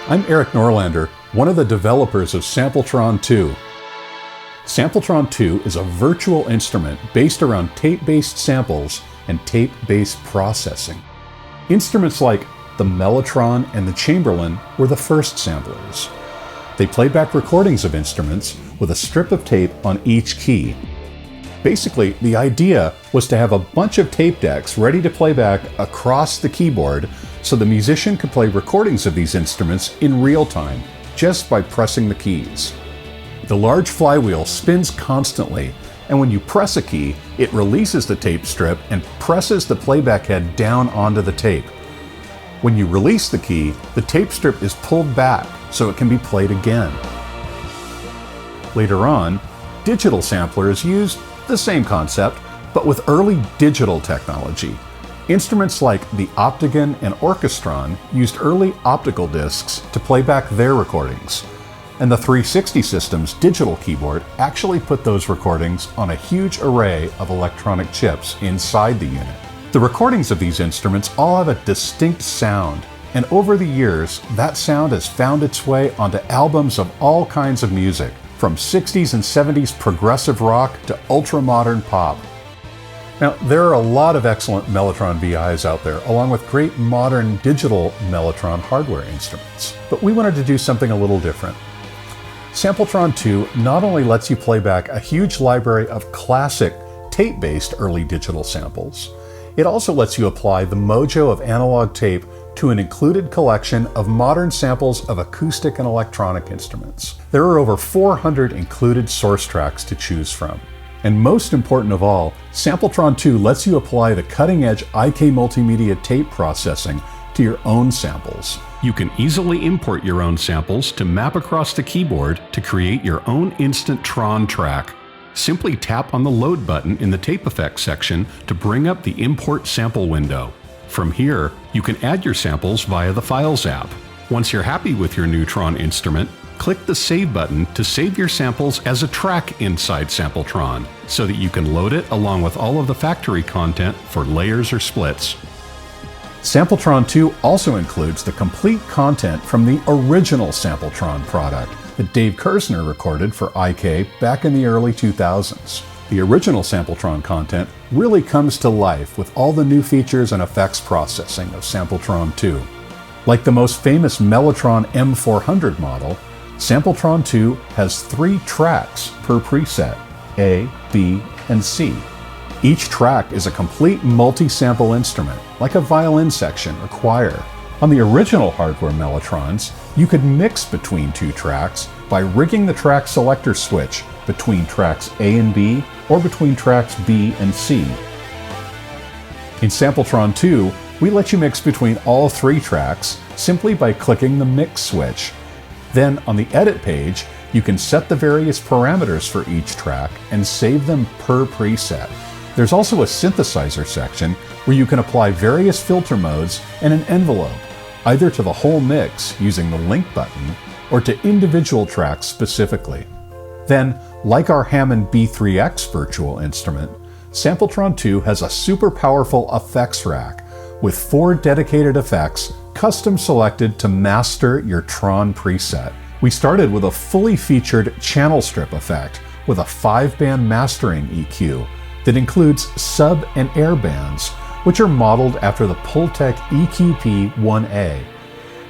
I'm Eric Norlander, one of the developers of SampleTron 2. SampleTron 2 is a virtual instrument based around tape-based samples and tape-based processing. Instruments like the mellotron and the Chamberlin were the first samplers. They played back recordings of instruments with a strip of tape on each key. Basically, the idea was to have a bunch of tape decks ready to play back across the keyboard so the musician could play recordings of these instruments in real time, just by pressing the keys. The large flywheel spins constantly, and when you press a key, it releases the tape strip and presses the playback head down onto the tape. When you release the key, the tape strip is pulled back so it can be played again. Later on, digital samplers used the same concept, but with early digital technology. Instruments like the Optigan and Orchestron used early optical discs to play back their recordings. And the 360 System's digital keyboard actually put those recordings on a huge array of electronic chips inside the unit. The recordings of these instruments all have a distinct sound, and over the years, that sound has found its way onto albums of all kinds of music, from 60s and 70s progressive rock to ultra-modern pop. Now, there are a lot of excellent mellotron VIs out there, along with great modern digital mellotron hardware instruments. But we wanted to do something a little different. SampleTron 2 not only lets you play back a huge library of classic tape-based early digital samples, it also lets you apply the mojo of analog tape to an included collection of modern samples of acoustic and electronic instruments. There are over 400 included source tracks to choose from. And most important of all, SampleTron 2 lets you apply the cutting-edge IK multimedia tape processing to your own samples. You can easily import your own samples to map across the keyboard to create your own instant Tron track. Simply tap on the Load button in the Tape Effects section to bring up the Import Sample window. From here, you can add your samples via the Files app. Once you're happy with your new Tron instrument, click the Save button to save your samples as a track inside SampleTron, so that you can load it along with all of the factory content for layers or splits. SampleTron 2 also includes the complete content from the original SampleTron product that Dave Kersner recorded for IK back in the early 2000s. The original SampleTron content really comes to life with all the new features and effects processing of SampleTron 2. Like the most famous mellotron M400 model, SampleTron 2 has 3 tracks per preset, A, B, and C. Each track is a complete multi-sample instrument, like a violin section or choir. On the original hardware mellotrons, you could mix between 2 tracks by rigging the track selector switch between tracks A and B or between tracks B and C. In SampleTron 2, we let you mix between all 3 tracks simply by clicking the mix switch. Then on the edit page, you can set the various parameters for each track and save them per preset. There's also a synthesizer section where you can apply various filter modes and an envelope, either to the whole mix using the link button or to individual tracks specifically. Then, like our Hammond B3X virtual instrument, SampleTron 2 has a super powerful effects rack with 4 dedicated effects custom selected to master your Tron preset. We started with a fully featured channel strip effect with a 5-band mastering EQ that includes sub and air bands, which are modeled after the Pultec EQP-1A.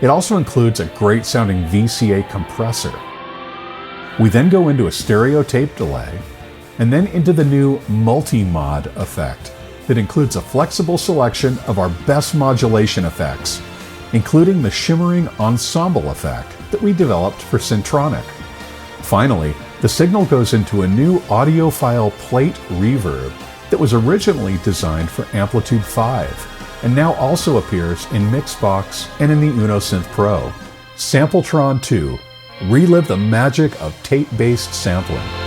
It also includes a great sounding VCA compressor. We then go into a stereo tape delay, and then into the new multi-mod effect that includes a flexible selection of our best modulation effects, including the shimmering ensemble effect that we developed for Syntronic. Finally, the signal goes into a new audiophile plate reverb that was originally designed for Amplitude 5, and now also appears in Mixbox and in the UnoSynth Pro. SampleTron 2. Relive the magic of tape-based sampling.